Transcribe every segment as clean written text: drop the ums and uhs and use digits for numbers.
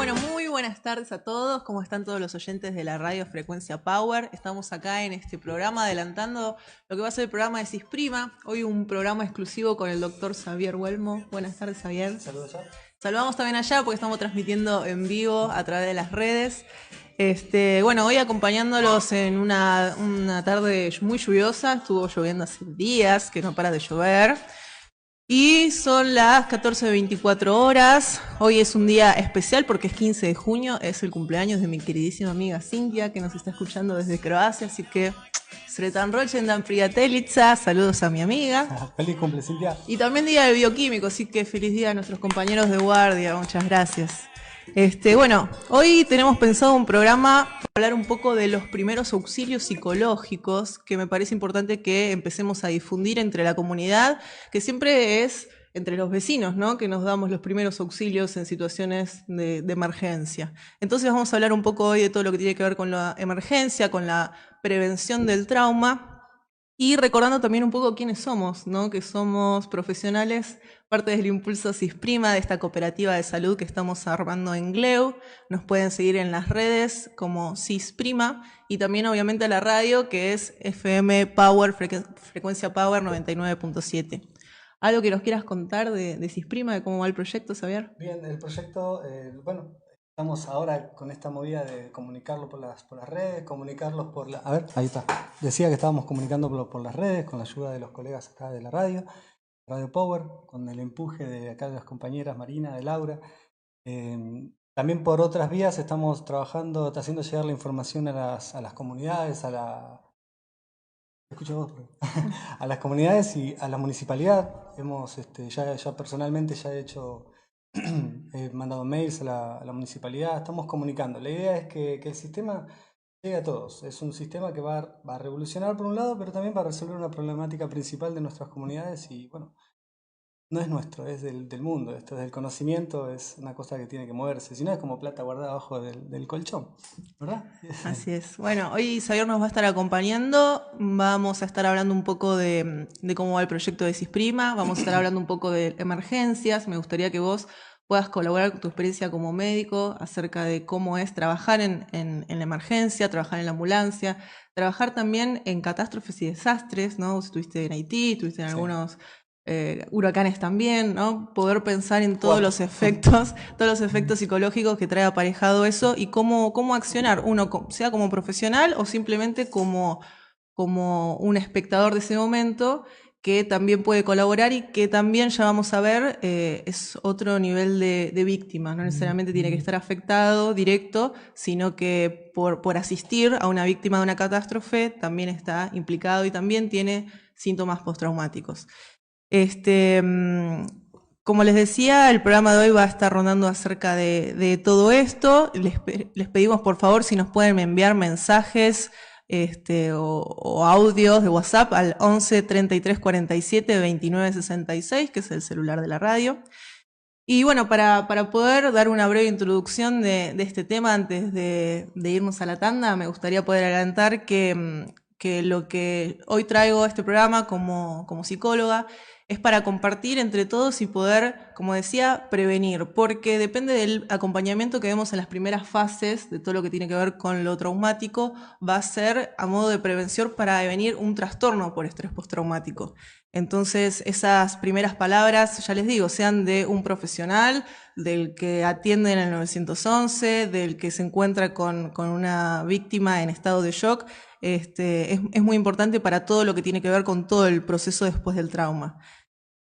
Bueno, muy buenas tardes a todos. ¿Cómo están todos los oyentes de la radio Frecuencia Power? Estamos acá en este programa adelantando lo que va a ser el programa de Cisprima. Hoy un programa exclusivo con el doctor Xavier Huelmo. Buenas tardes, Xavier. Saludos allá. Saludamos también allá porque estamos transmitiendo en vivo a través de las redes. Bueno, hoy acompañándolos en una tarde muy lluviosa. Estuvo lloviendo hace días, que no para de llover. Y son las 14:24. Hoy es un día especial porque es 15 de junio, es el cumpleaños de mi queridísima amiga Cintia, que nos está escuchando desde Croacia, así que Sretan Ročendan Prijateljica, saludos a mi amiga. Feliz cumple, Cintia. Y también día del bioquímico, así que feliz día a nuestros compañeros de guardia, muchas gracias. Bueno, hoy tenemos pensado un programa para hablar un poco de los primeros auxilios psicológicos, que me parece importante que empecemos a difundir entre la comunidad, que siempre es entre los vecinos, ¿no? Que nos damos los primeros auxilios en situaciones de emergencia. Entonces vamos a hablar un poco hoy de todo lo que tiene que ver con la emergencia, con la prevención del trauma, y recordando también un poco quiénes somos, ¿no? Que somos profesionales, parte del Impulso Cisprima, de esta cooperativa de salud que estamos armando en Gleu. Nos pueden seguir en las redes como Cisprima y también obviamente a la radio, que es FM Power, Frecuencia Power 99.7. ¿Algo que nos quieras contar de Cisprima, de cómo va el proyecto, Xavier? Bien, el proyecto, bueno, estamos ahora con esta movida de comunicarlo por las redes, comunicarlos por la... A ver, ahí está. Decía que estábamos comunicándolo por las redes, con la ayuda de los colegas acá de la Radio Power, con el empuje de acá de las compañeras Marina, de Laura. También por otras vías estamos trabajando, haciendo llegar la información a las comunidades, escucho vos, a las comunidades y a la municipalidad. Hemos, ya personalmente ya he hecho, he mandado mails a la municipalidad, estamos comunicando. La idea es que el sistema llegue a todos. Es un sistema que va a revolucionar por un lado, pero también va a resolver una problemática principal de nuestras comunidades y bueno, no es nuestro, es del mundo. Esto es del conocimiento, es una cosa que tiene que moverse. Si no es como plata guardada abajo del colchón, ¿verdad? Así es. Bueno, hoy Xavier nos va a estar acompañando. Vamos a estar hablando un poco de cómo va el proyecto de Cisprima. Vamos a estar hablando un poco de emergencias. Me gustaría que vos puedas colaborar con tu experiencia como médico acerca de cómo es trabajar en la emergencia, trabajar en la ambulancia, trabajar también en catástrofes y desastres, ¿no? Vos estuviste en Haití, estuviste en algunos huracanes también, ¿no? Poder pensar en todos los efectos psicológicos que trae aparejado eso y cómo accionar uno, sea como profesional o simplemente como un espectador de ese momento, que también puede colaborar y que también ya vamos a ver es otro nivel de víctima. No necesariamente tiene que estar afectado directo, sino que por asistir a una víctima de una catástrofe también está implicado y también tiene síntomas postraumáticos. Como les decía, el programa de hoy va a estar rondando acerca de todo esto. Les pedimos por favor si nos pueden enviar mensajes o audios de WhatsApp al 11 33 47 29 66, que es el celular de la radio. Y bueno, para poder dar una breve introducción de este tema antes de irnos a la tanda, me gustaría poder adelantar que lo que hoy traigo a este programa como psicóloga es para compartir entre todos y poder, como decía, prevenir, porque depende del acompañamiento que vemos en las primeras fases de todo lo que tiene que ver con lo traumático, va a ser a modo de prevención para prevenir un trastorno por estrés postraumático. Entonces, esas primeras palabras, ya les digo, sean de un profesional, del que atiende en el 911, del que se encuentra con una víctima en estado de shock, es muy importante para todo lo que tiene que ver con todo el proceso después del trauma.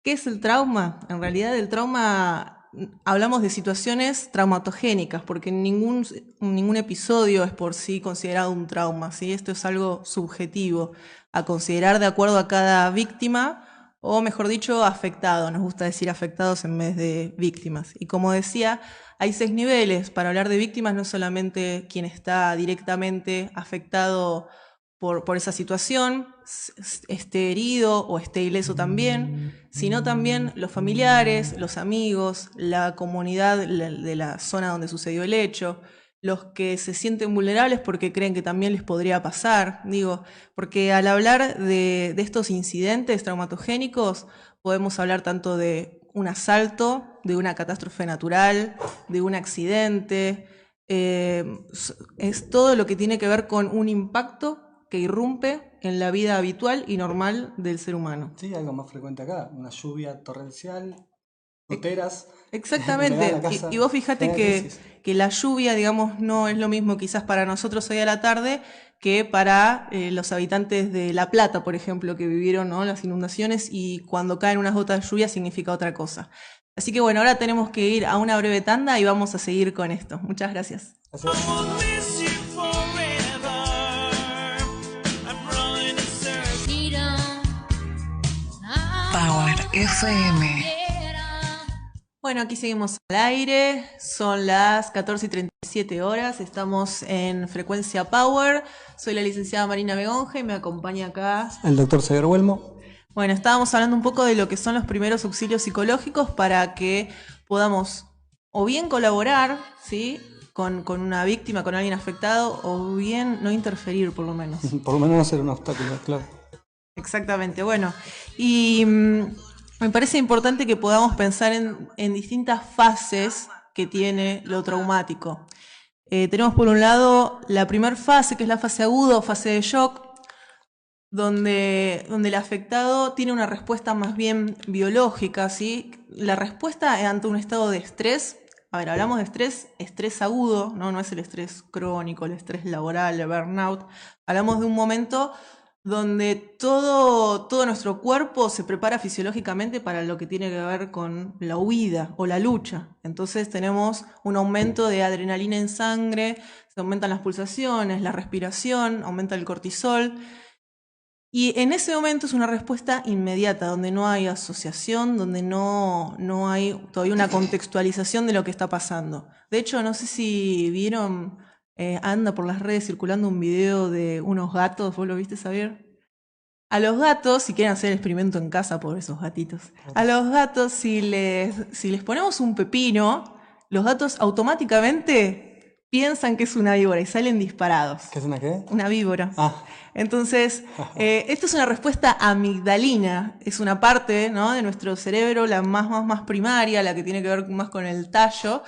¿Qué es el trauma? En realidad el trauma, hablamos de situaciones traumatogénicas, porque ningún episodio es por sí considerado un trauma, ¿sí? Esto es algo subjetivo, a considerar de acuerdo a cada víctima, o mejor dicho, afectado. Nos gusta decir afectados en vez de víctimas. Y como decía, hay 6 niveles. Para hablar de víctimas no solamente quien está directamente afectado por esa situación, esté herido o esté ileso también, sino también los familiares, los amigos, la comunidad de la zona donde sucedió el hecho, los que se sienten vulnerables porque creen que también les podría pasar, porque al hablar de estos incidentes traumatogénicos podemos hablar tanto de un asalto, de una catástrofe natural, de un accidente. Es todo lo que tiene que ver con un impacto que irrumpe en la vida habitual y normal del ser humano. Sí, algo más frecuente acá, una lluvia torrencial, goteras, humedad en la Exactamente, y casa, vos fíjate genera crisis. que la lluvia, digamos, no es lo mismo quizás para nosotros hoy a la tarde que para los habitantes de La Plata, por ejemplo, que vivieron, ¿no?, las inundaciones, y cuando caen unas gotas de lluvia significa otra cosa. Así que bueno, ahora tenemos que ir a una breve tanda y vamos a seguir con esto. Muchas gracias. Power FM. Bueno, aquí seguimos al aire, son las 14:37, estamos en Frecuencia Power, soy la licenciada Marina Begonja y me acompaña acá el doctor Xavier Huelmo. Bueno, estábamos hablando un poco de lo que son los primeros auxilios psicológicos para que podamos o bien colaborar, ¿sí?, con una víctima, con alguien afectado, o bien no interferir, por lo menos. Por lo menos no ser un obstáculo, claro. Exactamente, bueno, y me parece importante que podamos pensar en distintas fases que tiene lo traumático. Tenemos por un lado la primera fase, que es la fase aguda o fase de shock, donde el afectado tiene una respuesta más bien biológica, ¿sí? La respuesta ante un estado de estrés, a ver, hablamos de estrés agudo, no es el estrés crónico, el estrés laboral, el burnout, hablamos de un momento donde todo nuestro cuerpo se prepara fisiológicamente para lo que tiene que ver con la huida o la lucha. Entonces tenemos un aumento de adrenalina en sangre, se aumentan las pulsaciones, la respiración, aumenta el cortisol. Y en ese momento es una respuesta inmediata, donde no hay asociación, donde no hay todavía una contextualización de lo que está pasando. De hecho, no sé si vieron, anda por las redes circulando un video de unos gatos, ¿vos lo viste, Xavier? A los gatos, si quieren hacer el experimento en casa por esos gatitos, a los gatos si les ponemos un pepino, los gatos automáticamente piensan que es una víbora y salen disparados. ¿Qué es una qué? Una víbora. Ah. Entonces, esto es una respuesta amigdalina, es una parte, ¿no?, de nuestro cerebro, la más primaria, la que tiene que ver más con el tallo,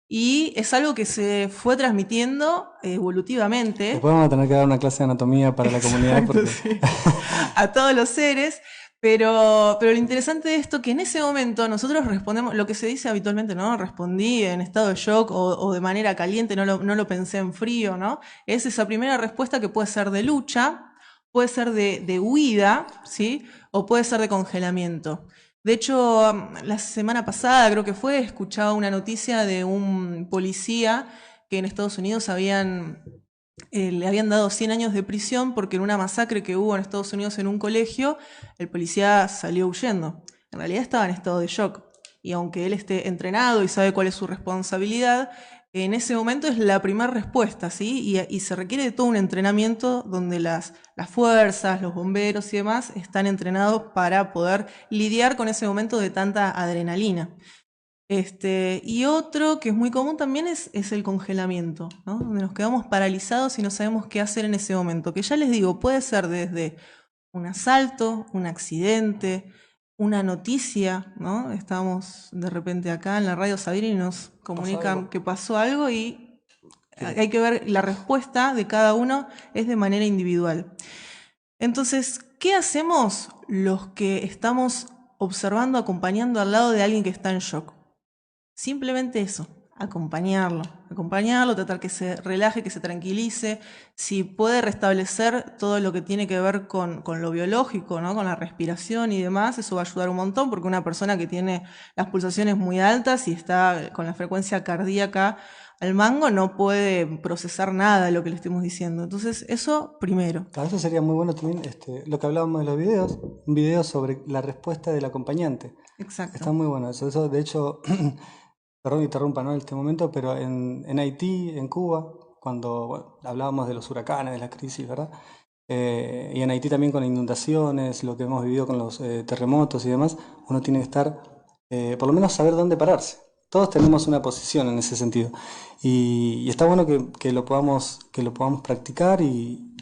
y es algo que se fue transmitiendo evolutivamente. Después vamos a tener que dar una clase de anatomía para la comunidad. Porque... sí. A todos los seres. Pero lo interesante de esto es que en ese momento nosotros respondemos, lo que se dice habitualmente, ¿no? Respondí en estado de shock o de manera caliente, no lo pensé en frío, ¿no? Es esa primera respuesta que puede ser de lucha, puede ser de huida, ¿sí?, o puede ser de congelamiento. De hecho, la semana pasada, creo que fue, escuchaba una noticia de un policía que en Estados Unidos le habían dado 100 años de prisión porque en una masacre que hubo en Estados Unidos en un colegio, el policía salió huyendo. En realidad estaba en estado de shock. Y aunque él esté entrenado y sabe cuál es su responsabilidad, en ese momento es la primera respuesta, ¿sí? Y se requiere de todo un entrenamiento donde las fuerzas, los bomberos y demás están entrenados para poder lidiar con ese momento de tanta adrenalina. Y otro que es muy común también es el congelamiento, ¿no?, donde nos quedamos paralizados y no sabemos qué hacer en ese momento, que ya les digo, puede ser desde un asalto, un accidente, una noticia, ¿no? Estamos de repente acá en la radio Sabir y nos comunican que pasó algo y hay que ver, la respuesta de cada uno es de manera individual. Entonces, ¿qué hacemos los que estamos observando, acompañando al lado de alguien que está en shock? Simplemente eso, acompañarlo, tratar que se relaje, que se tranquilice, si puede restablecer todo lo que tiene que ver con lo biológico, ¿no?, con la respiración y demás, eso va a ayudar un montón, porque una persona que tiene las pulsaciones muy altas y está con la frecuencia cardíaca al mango no puede procesar nada de lo que le estemos diciendo. Entonces, eso primero. Claro, eso sería muy bueno también, lo que hablábamos de los videos, un video sobre la respuesta del acompañante. Exacto. Está muy bueno eso de hecho... Perdón que interrumpa, ¿no?, en este momento, pero en Haití, en Cuba, cuando hablábamos de los huracanes, de la crisis, ¿verdad? Y en Haití también con inundaciones, lo que hemos vivido con los terremotos y demás, uno tiene que estar, por lo menos saber dónde pararse. Todos tenemos una posición en ese sentido. Y está bueno que lo podamos practicar y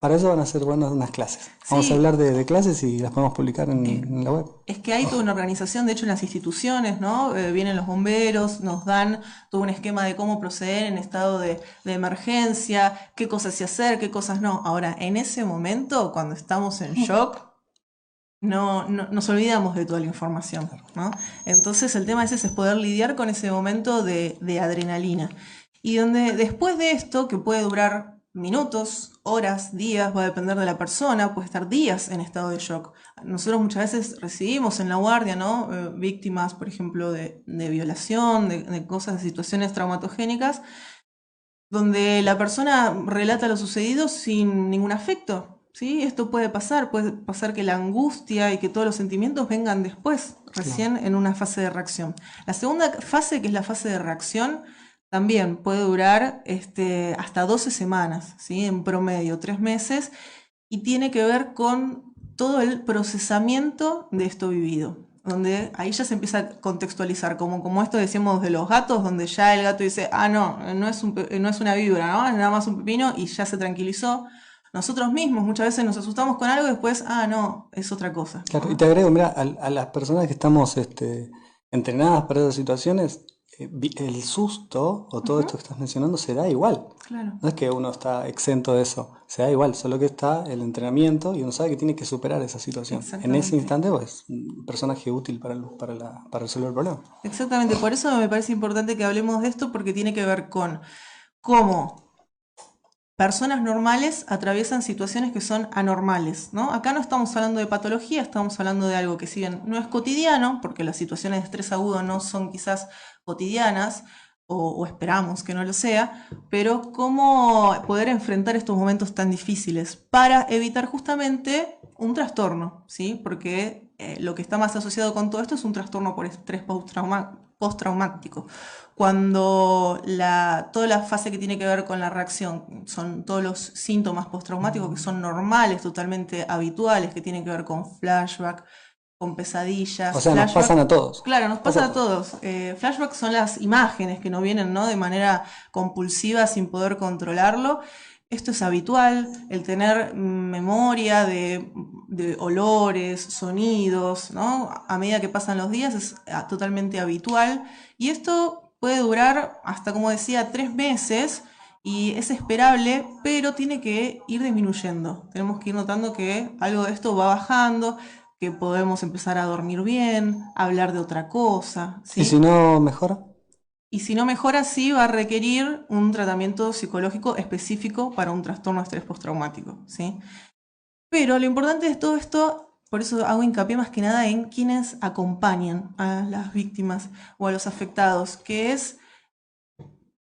Para eso van a ser buenas unas clases. Vamos a Sí, hablar de clases y las podemos publicar en la web. es que hay toda una organización, de hecho en las instituciones, ¿no? Vienen los bomberos, nos dan todo un esquema de cómo proceder en estado de emergencia, qué cosas sí hacer, qué cosas no. Ahora, en ese momento, cuando estamos en shock, nos olvidamos de toda la información, ¿no? Entonces el tema es poder lidiar con ese momento de adrenalina. Y donde después de esto, que puede durar minutos, horas, días, va a depender de la persona, puede estar días en estado de shock. Nosotros muchas veces recibimos en la guardia, ¿no? Víctimas, por ejemplo, de violación, de cosas, de situaciones traumatogénicas, donde la persona relata lo sucedido sin ningún afecto, ¿sí? Esto puede pasar que la angustia y que todos los sentimientos vengan después, Claro. recién en una fase de reacción. La segunda fase, que es la fase de reacción, también puede durar hasta 12 semanas, ¿sí? En promedio, 3 meses, y tiene que ver con todo el procesamiento de esto vivido. Donde ahí ya se empieza a contextualizar, como esto decíamos de los gatos, donde ya el gato dice, ah, no, no es una víbora, ¿no? Es nada más un pepino y ya se tranquilizó. Nosotros mismos muchas veces nos asustamos con algo y después, ah, no, es otra cosa, Claro, y te ¿no? agrego, mira, a las personas que estamos entrenadas para esas situaciones, el susto o todo Ujú, esto que estás mencionando se da igual. claro, No es que uno está exento de eso, se da igual, solo que está el entrenamiento y uno sabe que tiene que superar esa situación. En ese exactamente. instante, pues, un personaje útil para resolver el problema. Exactamente, por eso me parece importante que hablemos de esto porque tiene que ver con cómo personas normales atraviesan situaciones que son anormales, ¿no? Acá no estamos hablando de patología, estamos hablando de algo que si bien no es cotidiano, porque las situaciones de estrés agudo no son quizás cotidianas, o esperamos que no lo sea, pero cómo poder enfrentar estos momentos tan difíciles para evitar justamente un trastorno, ¿sí? Porque lo que está más asociado con todo esto es un trastorno por estrés postraumático. Cuando toda la fase que tiene que ver con la reacción son todos los síntomas postraumáticos que son normales, totalmente habituales, que tienen que ver con flashback, con O pesadillas, sea, nos pasan flashback. a todos. Claro, nos Pasa pasa a a todos. todos. Flashback son las imágenes que nos vienen, ¿no? De manera compulsiva sin poder controlarlo. Esto es habitual, el tener memoria de olores, sonidos, ¿no? A medida que pasan los días es totalmente habitual. Y esto puede durar hasta, como decía, 3 meses y es esperable, pero tiene que ir disminuyendo. Tenemos que ir notando que algo de esto va bajando, que podemos empezar a dormir bien, hablar de otra cosa, Y si ¿sí? no mejora, Y si no mejora, sí va a requerir un tratamiento psicológico específico para un trastorno de estrés postraumático, ¿sí? Pero lo importante de todo esto, por eso hago hincapié más que nada en quienes acompañan a las víctimas o a los afectados, que es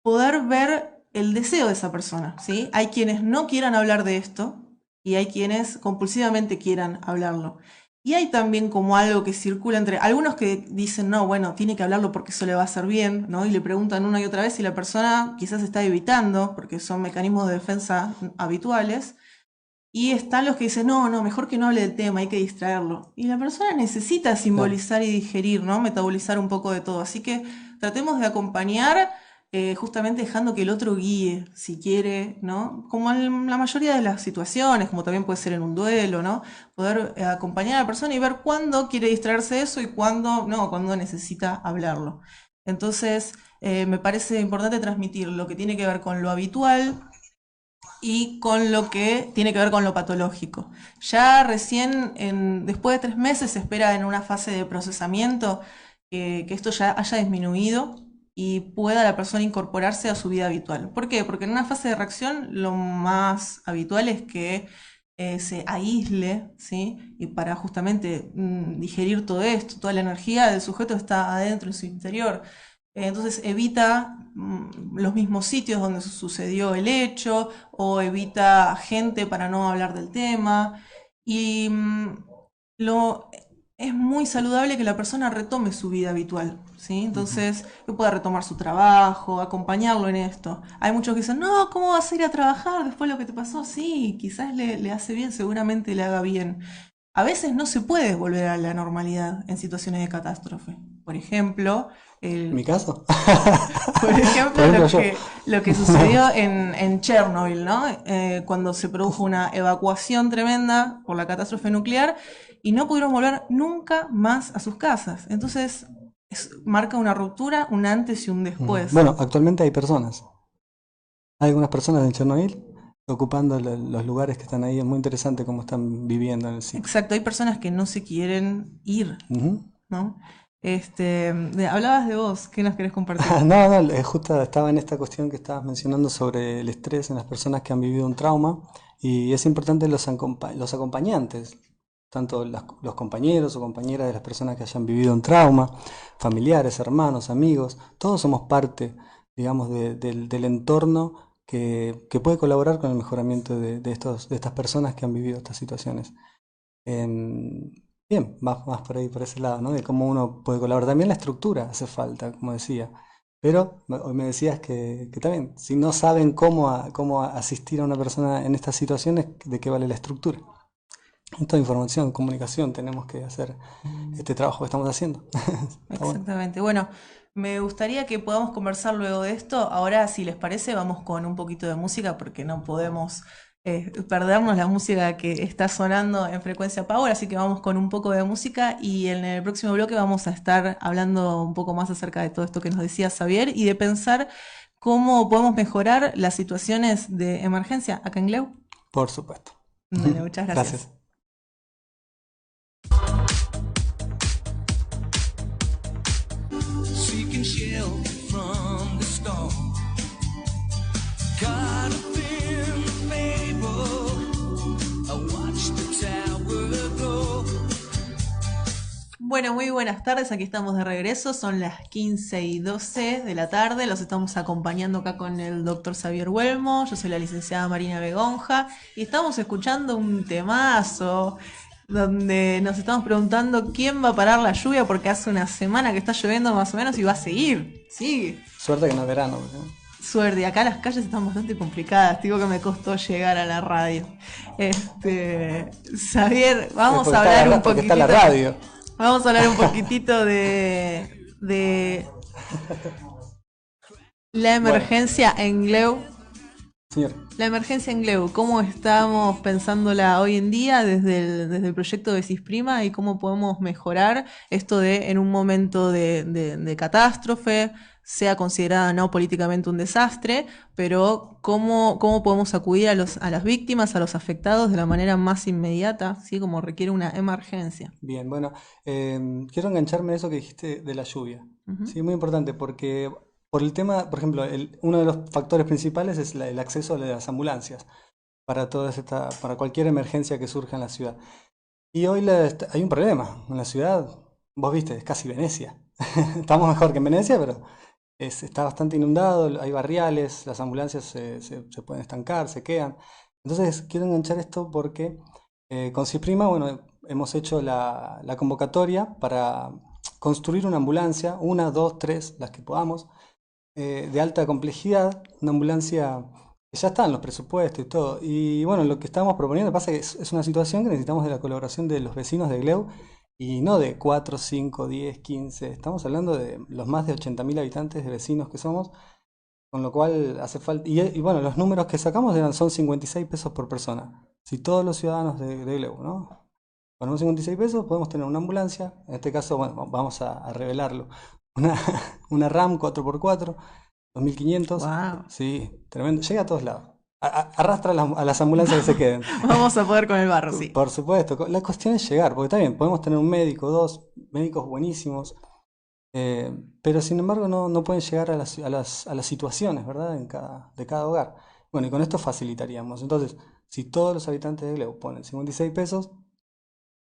poder ver el deseo de esa persona, ¿sí? Hay quienes no quieran hablar de esto y hay quienes compulsivamente quieran hablarlo. Y hay también como algo que circula entre algunos que dicen, no, bueno, tiene que hablarlo porque eso le va a hacer bien, ¿no? Y le preguntan una y otra vez si la persona quizás está evitando, porque son mecanismos de defensa habituales. Y están los que dicen, no, no, mejor que no hable del tema, hay que distraerlo. Y la persona necesita claro. simbolizar y digerir, ¿no? Metabolizar un poco de todo. Así que tratemos de acompañar, justamente dejando que el otro guíe, si quiere, ¿no? Como en la mayoría de las situaciones, como también puede ser en un duelo, ¿no? Poder acompañar a la persona y ver cuándo quiere distraerse de eso y cuándo no, cuándo necesita hablarlo. Entonces, me parece importante transmitir lo que tiene que ver con lo habitual y con lo que tiene que ver con lo patológico. Ya recién, después de 3 meses, se espera en una fase de procesamiento que esto ya haya disminuido y pueda la persona incorporarse a su vida habitual. ¿Por qué? Porque en una fase de reacción lo más habitual es que se aísle, ¿sí? Y para justamente digerir todo esto, toda la energía del sujeto está adentro en su interior. Entonces evita los mismos sitios donde sucedió el hecho o evita gente para no hablar del tema. Y lo, es muy saludable que la persona retome su vida habitual, ¿sí? Ujú. Entonces, que pueda retomar su trabajo, acompañarlo en esto. Hay muchos que dicen, no, ¿cómo vas a ir a trabajar después de lo que te pasó? Sí, quizás le hace bien, seguramente le haga bien. A veces no se puede volver a la normalidad en situaciones de catástrofe. Por ejemplo, ¿En mi caso? por ejemplo, Por ejemplo, lo yo. que, lo que sucedió en Chernobyl, ¿no? Cuando se produjo una evacuación tremenda por la catástrofe nuclear y no pudieron volver nunca más a sus casas. Entonces, marca una ruptura, un antes y un después. Bueno, actualmente hay personas. Hay algunas personas en Chernobyl ocupando los lugares que están ahí. Es muy interesante cómo están viviendo en el sitio. Exacto, hay personas que no se quieren ir, Ujú. ¿no? Hablabas de vos, ¿qué nos querés compartir? No, no, justo estaba en esta cuestión que estabas mencionando sobre el estrés en las personas que han vivido un trauma y es importante los acompañantes, tanto los compañeros o compañeras de las personas que hayan vivido un trauma, familiares, hermanos, amigos, todos somos parte, digamos, del entorno que puede colaborar con el mejoramiento de estas personas que han vivido estas situaciones. Em, Bien, más por ahí, por ese lado, ¿no? De cómo uno puede colaborar. También la estructura hace falta, como decía. Pero hoy me decías que también, si no saben cómo asistir a una persona en estas situaciones, ¿de qué vale la estructura? Y toda información, comunicación, tenemos que hacer este trabajo que estamos haciendo. Está bueno. Exactamente. Bueno, me gustaría que podamos conversar luego de esto. Ahora, si les parece, vamos con un poquito de música porque no podemos perdernos la música que está sonando en Frecuencia Power, así que vamos con un poco de música y en el próximo bloque vamos a estar hablando un poco más acerca de todo esto que nos decía Xavier y de pensar cómo podemos mejorar las situaciones de emergencia acá en Gleu. Por supuesto. Bueno, muchas Gracias. gracias. Seeking shelter from the storm. Caught up in the fable. I watched the tower go. Bueno, muy buenas tardes, aquí estamos de regreso, son las 15:12 de la tarde, los estamos acompañando acá con el doctor Xavier Huelmo, yo soy la licenciada Marina Begonja y estamos escuchando un temazo donde nos estamos preguntando quién va a parar la lluvia porque hace una semana que está lloviendo más o menos y va a seguir, sigue. Suerte que no es verano, ¿no? Suerte, y acá las calles están bastante complicadas, digo que me costó llegar a la radio. Xavier, vamos a hablar un Porque está la poquitito. radio. Vamos a hablar un poquitito de la Bueno, emergencia en Gleu. señor. La emergencia en Gleu, ¿cómo estamos pensándola hoy en día desde el proyecto de Cisprima y cómo podemos mejorar esto de en un momento de catástrofe, sea considerada no políticamente un desastre, pero cómo podemos acudir a las víctimas, a los afectados de la manera más inmediata, ¿sí? Como requiere una emergencia. Bien, bueno, quiero engancharme a eso que dijiste de la lluvia. Ujú. Sí, muy importante porque por el tema, por ejemplo, uno de los factores principales es el acceso a las ambulancias para cualquier emergencia que surja en la ciudad. Y hoy hay un problema en la ciudad. Vos viste, es casi Venecia. Estamos mejor que en Venecia, pero está bastante inundado, hay barriales, las ambulancias se pueden estancar, se quedan. Entonces, quiero enganchar esto porque con Ciprima, bueno, hemos hecho la convocatoria para construir una ambulancia, una, dos, tres, las que podamos, de alta complejidad, una ambulancia que ya está en los presupuestos y todo. Y bueno, lo que estamos proponiendo pasa que es una situación que necesitamos de la colaboración de los vecinos de Gleu y no de 4, 5, 10, 15. Estamos hablando de los más de 80.000 habitantes de vecinos que somos, con lo cual hace falta. Y bueno, los números que sacamos son 56 pesos por persona. Si todos los ciudadanos de Gleu, ¿no? Ponemos 56 pesos, podemos tener una ambulancia. En este caso, bueno, vamos a revelarlo. Una, una RAM 4x4, 2500. Wow. Sí, tremendo. Llega a todos lados. Arrastra a las ambulancias que se queden. Vamos a poder con el barro, sí. Por supuesto. La cuestión es llegar, porque está bien, podemos tener un médico, dos médicos buenísimos, pero sin embargo no pueden llegar a las situaciones, ¿verdad? De cada hogar. Bueno, y con esto facilitaríamos. Entonces, si todos los habitantes de Gleu ponen 56 pesos,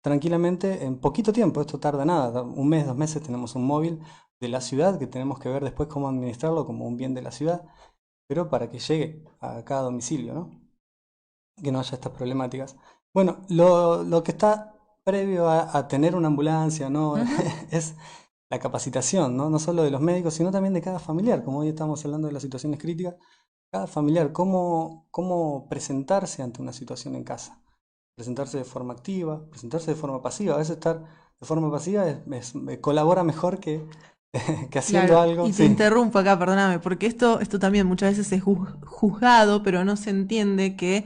tranquilamente, en poquito tiempo, esto tarda nada, un mes, 2 meses, tenemos un móvil de la ciudad que tenemos que ver después cómo administrarlo como un bien de la ciudad, pero para que llegue a cada domicilio, ¿no? Que no haya estas problemáticas. Bueno, lo que está previo a tener una ambulancia, ¿no? Ujú. Es la capacitación, ¿no? No solo de los médicos, sino también de cada familiar, como hoy estamos hablando de las situaciones críticas, cada familiar, cómo presentarse ante una situación en casa, presentarse de forma activa, presentarse de forma pasiva, a veces estar de forma pasiva colabora mejor que, que haciendo Claro, algo. y te Sí, interrumpo acá, perdóname, porque esto también muchas veces es juzgado, pero no se entiende que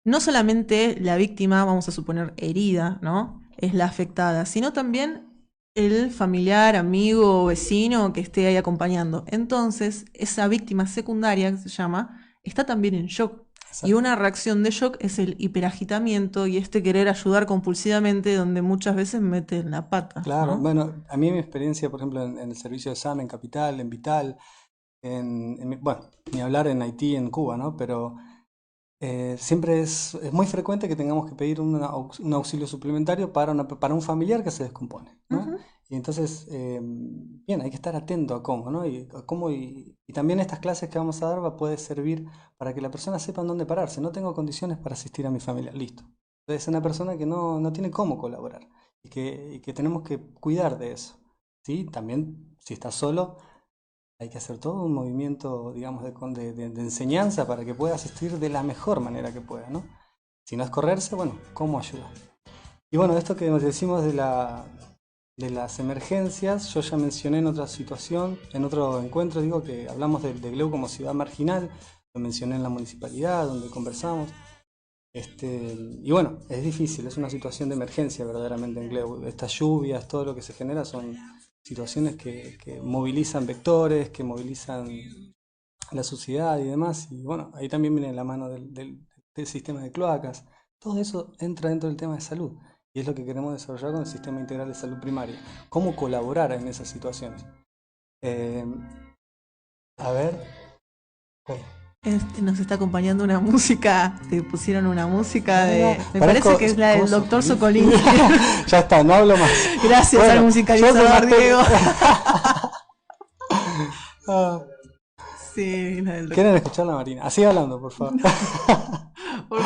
no solamente la víctima, vamos a suponer herida, ¿no? Es la afectada, sino también el familiar, amigo o vecino que esté ahí acompañando. Entonces, esa víctima secundaria, que se llama, está también en shock. Y exacto. una reacción de shock es el hiperagitamiento y este querer ayudar compulsivamente donde muchas veces mete la pata, Claro, ¿no? bueno, a mí mi experiencia, por ejemplo, en el servicio de SAM, en Capital, en Vital, bueno, ni hablar en Haití, en Cuba, ¿no? Pero siempre es muy frecuente que tengamos que pedir un auxilio suplementario para un familiar que se descompone, ¿no? Ujú. Y entonces, bien, hay que estar atento a cómo, ¿no? Y también estas clases que vamos a dar puede servir para que la persona sepa en dónde pararse. No tengo condiciones para asistir a mi familia, listo. Entonces, es una persona que no tiene cómo colaborar y que tenemos que cuidar de eso, ¿sí? También, si estás solo, hay que hacer todo un movimiento, digamos, de enseñanza para que pueda asistir de la mejor manera que pueda, ¿no? Si no es correrse, bueno, ¿cómo ayuda? Y bueno, esto que nos decimos de las emergencias, yo ya mencioné en otra situación, en otro encuentro, digo que hablamos de Gleu como ciudad marginal, lo mencioné en la municipalidad, donde conversamos. Y bueno, es difícil, es una situación de emergencia verdaderamente en Gleu. Estas lluvias, todo lo que se genera son situaciones que movilizan vectores, que movilizan la sociedad y demás. Y bueno, ahí también viene la mano del sistema de cloacas. Todo eso entra dentro del tema de salud. Y es lo que queremos desarrollar con el sistema integral de salud primaria. Cómo colaborar en esas situaciones. Eh, a ver. Nos está acompañando una música, te pusieron una música Mira, me parece parezco que es la del doctor Sokolin. Sokolinsky. Ya está, no hablo más. Gracias al Bueno, yo soy musicalizador, más Diego. Ah, Sí, la del doctor. ¿quieren escuchar la Marina? Así hablando, por favor. Por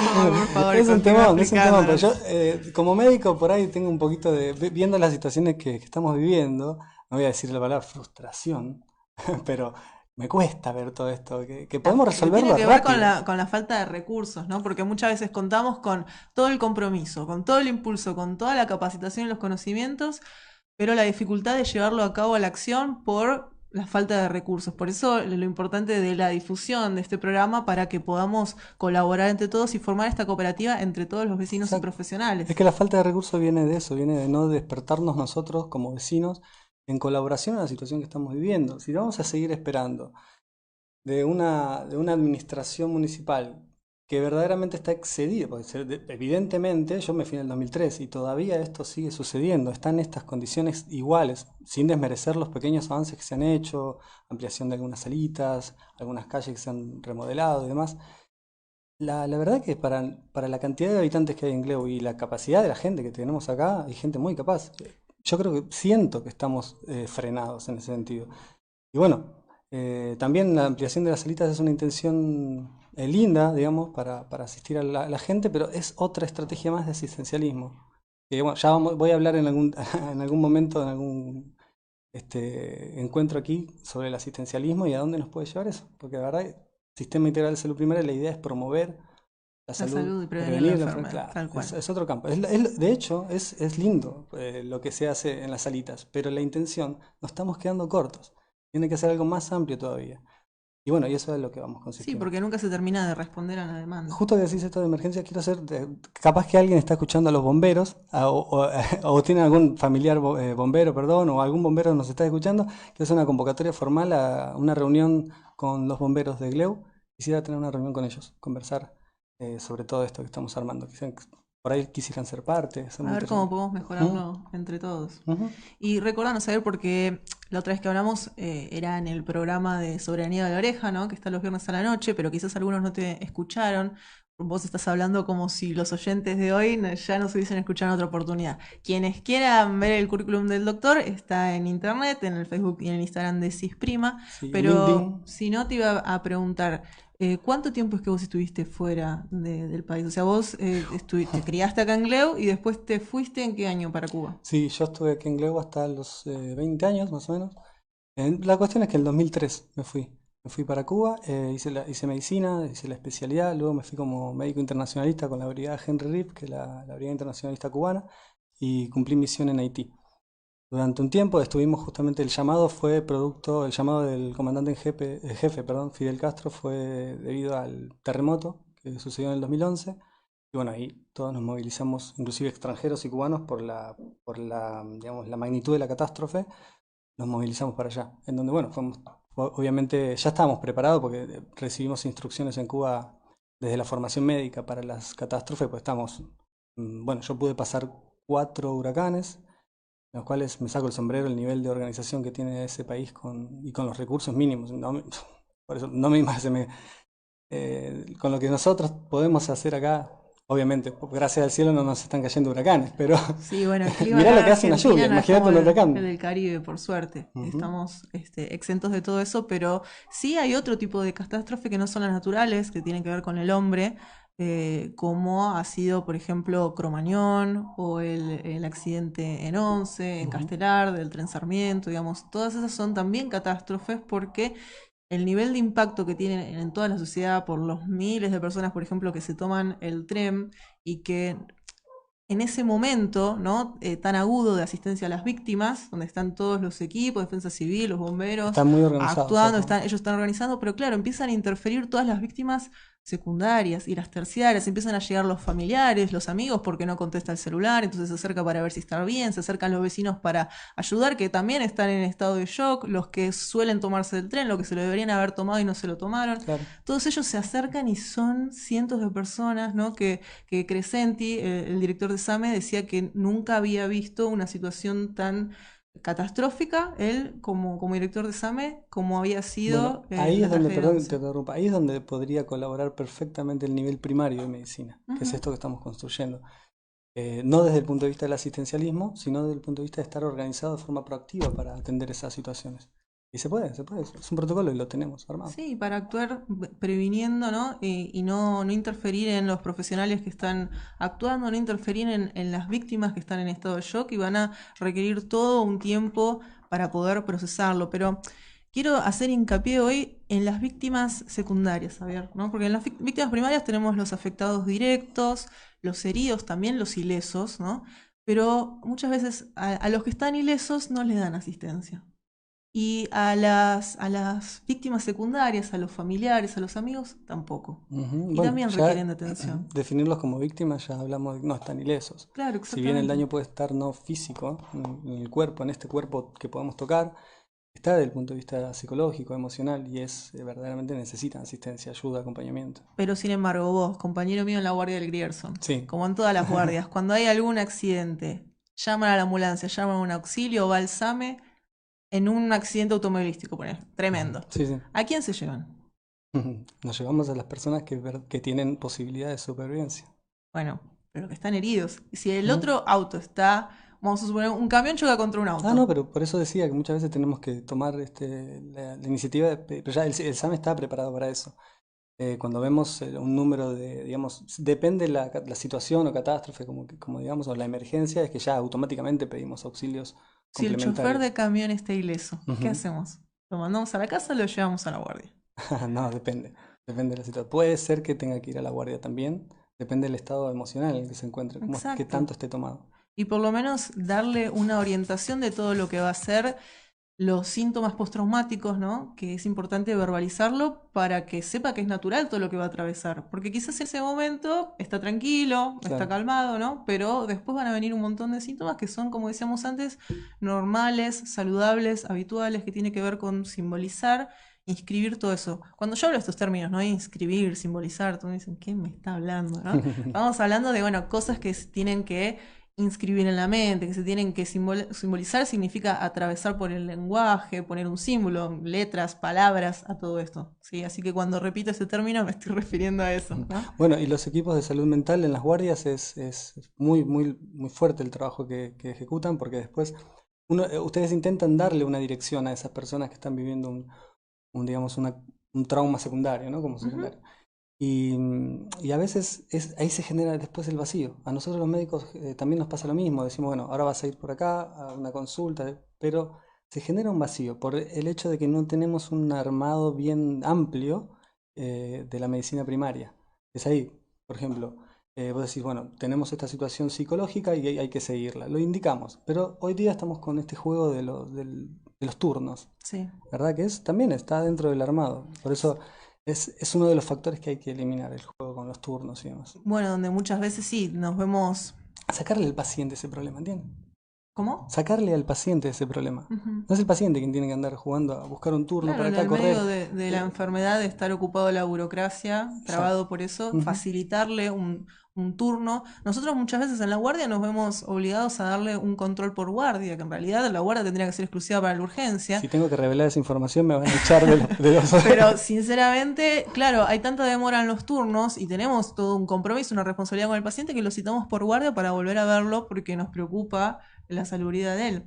favor, Es un continúa temón, es un temón, pero explicándonos. yo como médico por ahí tengo un poquito viendo las situaciones que estamos viviendo, no voy a decir la palabra frustración, pero me cuesta ver todo esto, que podemos Que tiene resolverlo que ver con rápido. con la falta de recursos, ¿no? Porque muchas veces contamos con todo el compromiso, con todo el impulso, con toda la capacitación y los conocimientos, pero la dificultad de llevarlo a cabo a la acción por la falta de recursos. Por eso lo importante de la difusión de este programa para que podamos colaborar entre todos y formar esta cooperativa entre todos los vecinos y Exacto. Es profesionales. que la falta de recursos viene de eso, viene de no despertarnos nosotros como vecinos en colaboración a la situación que estamos viviendo. Si vamos a seguir esperando de una administración municipal que verdaderamente está excedida, porque evidentemente yo me fui en el 2003 y todavía esto sigue sucediendo, están estas condiciones iguales, sin desmerecer los pequeños avances que se han hecho, ampliación de algunas salitas, algunas calles que se han remodelado y demás. La verdad que para la cantidad de habitantes que hay en Gleu y la capacidad de la gente que tenemos acá, hay gente muy capaz. Yo creo que siento que estamos frenados en ese sentido. Y bueno, también la ampliación de las salitas es una intención linda, digamos, para asistir a la gente, pero es otra estrategia más de asistencialismo. Bueno, ya voy a hablar en algún, en algún momento, en algún encuentro aquí sobre el asistencialismo y a dónde nos puede llevar eso. Porque la verdad, el sistema integral de salud primaria, la idea es promover la La salud, salud y prevenir la prevenir la enfermedad. enfermedad, Claro, tal cual. es otro campo. De hecho, es lindo lo que se hace en las salitas, pero la intención, nos estamos quedando cortos. Tiene que ser algo más amplio todavía. Y bueno, y eso es lo que vamos Sí, consistiendo. porque nunca se termina de responder a la demanda. Justo que decís esto de emergencia, quiero hacer, capaz que alguien está escuchando a los bomberos, o tiene algún familiar bombero, perdón, o algún bombero nos está escuchando, quiero hacer una convocatoria formal a una reunión con los bomberos de Gleu. Quisiera tener una reunión con ellos, conversar sobre todo esto que estamos armando. Por ahí quisieran ser parte, es A muy ver cómo interesante. podemos ¿Mm? mejorarlo entre todos. Ujú. Y recordanos, a ver, porque la otra vez que hablamos era en el programa de Soberanía de la Oreja, ¿no? Que está los viernes a la noche, pero quizás algunos no te escucharon. Vos estás hablando como si los oyentes de hoy ya nos hubiesen escuchado en otra oportunidad. Quienes quieran ver el currículum del doctor está en internet, en el Facebook y en el Instagram de Cisprima. Sí, Pero LinkedIn. si no, te iba a preguntar, ¿cuánto tiempo es que vos estuviste fuera del país? O sea, vos te criaste acá en Gleu y después te fuiste ¿en qué año para Cuba? Sí, yo estuve aquí en Gleu hasta los 20 años más o menos. La cuestión es que en el 2003 me fui. Me fui para Cuba, hice medicina, hice la especialidad, luego me fui como médico internacionalista con la brigada Henry Rip, que es la brigada internacionalista cubana, y cumplí misión en Haití. Durante un tiempo estuvimos justamente, el llamado fue producto, el llamado del comandante en jefe, perdón, Fidel Castro, fue debido al terremoto que sucedió en el 2011. Y bueno, ahí todos nos movilizamos, inclusive extranjeros y cubanos, digamos, la magnitud de la catástrofe, nos movilizamos para allá. En donde, bueno, obviamente ya estábamos preparados porque recibimos instrucciones en Cuba desde la formación médica para las catástrofes, pues bueno, yo pude pasar 4 huracanes, los cuales me saco el sombrero el nivel de organización que tiene ese país y con los recursos mínimos. Por eso no me imagino, con lo que nosotros podemos hacer acá, obviamente, gracias al cielo no nos están cayendo huracanes, pero Sí, bueno, el clima mirá acá lo en que hace una Argentina lluvia, no es imagínate como un el huracán. del Caribe, por suerte. Ujú. Estamos exentos de todo eso, pero sí hay otro tipo de catástrofe que no son las naturales, que tienen que ver con el hombre, como ha sido, por ejemplo, Cromañón o el accidente en Once, en Ujú. Castelar, del tren Sarmiento, digamos. Todas esas son también catástrofes porque el nivel de impacto que tienen en toda la sociedad por los miles de personas, por ejemplo, que se toman el tren y que en ese momento, ¿no? Tan agudo de asistencia a las víctimas, donde están todos los equipos, defensa civil, los bomberos, Están muy organizados, actuando, ojo. ellos están organizando, pero claro, empiezan a interferir todas las víctimas secundarias y las terciarias, empiezan a llegar los familiares, los amigos, porque no contesta el celular, entonces se acerca para ver si está bien, se acercan los vecinos para ayudar, que también están en estado de shock, los que suelen tomarse el tren, lo que se lo deberían haber tomado y no se lo tomaron. Claro. Todos ellos se acercan y son cientos de personas, ¿no? Que Crescenti, el director de SAME, decía que nunca había visto una situación tan catastrófica, él como director de SAME, como había sido Bueno, ahí la es donde, tragedia de perdón que te Once. interrumpa, ahí es donde podría colaborar perfectamente el nivel primario de medicina, que es Ujú. esto que estamos construyendo. No desde el punto de vista del asistencialismo, sino desde el punto de vista de estar organizado de forma proactiva para atender esas situaciones. Y se puede, es un protocolo y lo tenemos armado. Sí, para actuar previniendo, ¿no? Y no interferir en los profesionales que están actuando, no interferir en las víctimas que están en estado de shock y van a requerir todo un tiempo para poder procesarlo. Pero quiero hacer hincapié hoy en las víctimas secundarias, Javier, ¿no? Porque en las víctimas primarias tenemos los afectados directos, los heridos, también los ilesos, ¿no? Pero muchas veces a los que están ilesos no les dan asistencia. Y a las víctimas secundarias, a los familiares, a los amigos, tampoco. Ujú. Y Bueno, también ya requieren de atención. definirlos como víctimas ya hablamos de que no están ilesos. Claro, Si bien el exactamente. daño puede estar no físico en el cuerpo, en este cuerpo que podemos tocar, está desde el punto de vista psicológico, emocional y verdaderamente necesitan asistencia, ayuda, acompañamiento. Pero sin embargo, vos, compañero mío en la guardia del Grierson, Sí. como en todas las guardias, cuando hay algún accidente, llaman a la ambulancia, llaman a un auxilio, va al SAME en un accidente automovilístico, por ejemplo. Ujú. Tremendo. Sí, sí. ¿A quién se llevan? Nos llevamos a las personas que tienen posibilidad de supervivencia. Bueno, pero que están heridos. Y si el Ujú. otro auto está, vamos a suponer, un camión choca contra un Ah, no, auto. pero por eso decía que muchas veces tenemos que tomar la iniciativa, pero ya el SAM está preparado para eso. Cuando vemos un número digamos, depende la situación o catástrofe, como digamos, o la emergencia, es que ya automáticamente pedimos auxilios Si el chofer complementarios. de camión está ileso, ¿qué Ujú. hacemos? ¿Lo mandamos a la casa o lo llevamos a la guardia? No, depende de la situación. Puede ser que tenga que ir a la guardia también, depende del estado emocional en el que se encuentre, qué Exacto. tanto esté tomado. Y por lo menos darle una orientación de todo lo que va a ser los síntomas postraumáticos, ¿no? Que es importante verbalizarlo para que sepa que es natural todo lo que va a atravesar. Porque quizás en ese momento está tranquilo, está Claro. calmado, ¿no? Pero después van a venir un montón de síntomas que son, como decíamos antes, normales, saludables, habituales, que tiene que ver con simbolizar, inscribir todo eso. Cuando yo hablo de estos términos, ¿no? Inscribir, simbolizar, todos me dicen, ¿qué me está hablando, no? Vamos hablando de, bueno, cosas que tienen que inscribir en la mente, que se tienen que simbolizar, significa atravesar por el lenguaje, poner un símbolo, letras, palabras, a todo esto. ¿Sí? Así que cuando repito ese término me estoy refiriendo a eso, ¿no? Bueno, y los equipos de salud mental en las guardias es muy, muy, muy fuerte el trabajo que ejecutan, porque después ustedes intentan darle una dirección a esas personas que están viviendo digamos, un trauma secundario, ¿no? Como Ujú. secundario. Y a veces ahí se genera después el vacío. A nosotros los médicos también nos pasa lo mismo. Decimos, bueno, ahora vas a ir por acá a una consulta, pero se genera un vacío por el hecho de que no tenemos un armado bien amplio de la medicina primaria. Es ahí, por ejemplo, vos decís, bueno, tenemos esta situación psicológica y hay que seguirla. Lo indicamos, pero hoy día estamos con este juego de los turnos, Sí. ¿verdad? También está dentro del armado. Por eso es uno de los factores que hay que eliminar, el juego con los turnos y demás. Bueno, donde muchas veces sí, nos vemos... Sacarle al paciente ese problema, ¿entiendes? ¿Cómo? Sacarle al paciente ese problema. Ujú. No es el paciente quien tiene que andar jugando a buscar un turno Claro, para en acá, el correr. medio de la enfermedad, de estar ocupado de la burocracia, trabado por eso, Ujú. facilitarle un turno. Nosotros muchas veces en la guardia nos vemos obligados a darle un control por guardia, que en realidad la guardia tendría que ser exclusiva para la urgencia. Si tengo que revelar esa información me van a echar de los... Pero sinceramente, claro, hay tanta demora en los turnos y tenemos todo un compromiso, una responsabilidad con el paciente que lo citamos por guardia para volver a verlo porque nos preocupa la salubridad de él.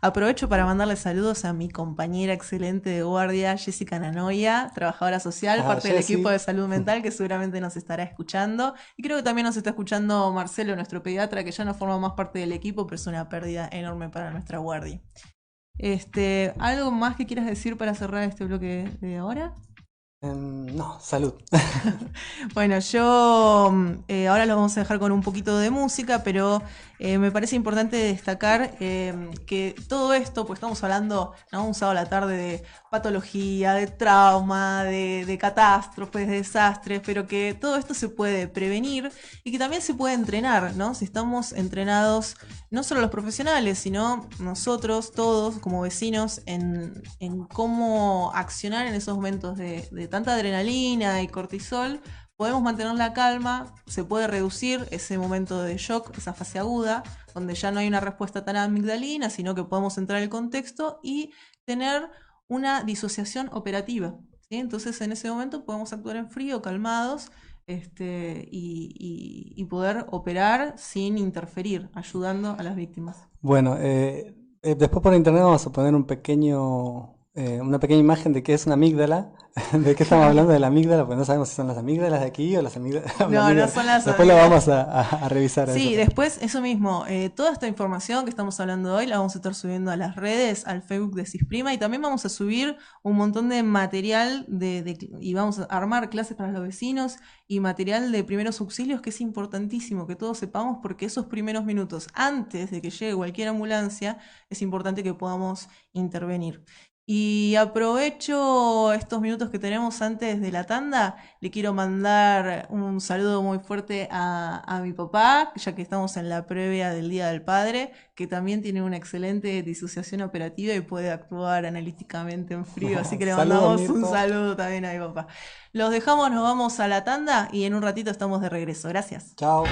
Aprovecho para mandarle saludos a mi compañera excelente de guardia, Jessica Nanoia, trabajadora social, parte del Jessy. equipo de salud mental que seguramente nos estará escuchando. Y creo que también nos está escuchando Marcelo, nuestro pediatra, que ya no forma más parte del equipo, pero es una pérdida enorme para nuestra guardia. ¿Algo más que quieras decir para cerrar este bloque de ahora? No, salud. Bueno, ahora lo vamos a dejar con un poquito de música, pero me parece importante destacar que todo esto, pues estamos hablando, ¿no? Un sábado a la tarde de patología, de trauma, de catástrofes, de desastres, pero que todo esto se puede prevenir y que también se puede entrenar, ¿no? Si estamos entrenados, no solo los profesionales, sino nosotros todos como vecinos en cómo accionar en esos momentos de tanta adrenalina y cortisol, podemos mantener la calma, se puede reducir ese momento de shock, esa fase aguda, donde ya no hay una respuesta tan amigdalina, sino que podemos entrar en el contexto y tener una disociación operativa, ¿sí? Entonces en ese momento podemos actuar en frío, calmados, y poder operar sin interferir, ayudando a las víctimas. Bueno, después por internet vamos a poner una pequeña imagen de qué es una amígdala. ¿De qué estamos hablando de la amígdala? Porque no sabemos si son las amígdalas de aquí o las amígdalas. No, no son las Después lo amígdalas. vamos a revisar. Sí, eso. después eso mismo, toda esta información que estamos hablando hoy la vamos a estar subiendo a las redes, al Facebook de Cisprima y también vamos a subir un montón de material y vamos a armar clases para los vecinos y material de primeros auxilios que es importantísimo que todos sepamos porque esos primeros minutos antes de que llegue cualquier ambulancia es importante que podamos intervenir. Y aprovecho estos minutos que tenemos antes de la tanda, le quiero mandar un saludo muy fuerte a mi papá, ya que estamos en la previa del Día del Padre, que también tiene una excelente disociación operativa y puede actuar analíticamente en frío, así que le Saludos, mandamos un Mirko. saludo también a mi papá. Los dejamos, nos vamos a la tanda y en un ratito estamos de regreso. Gracias. Chao.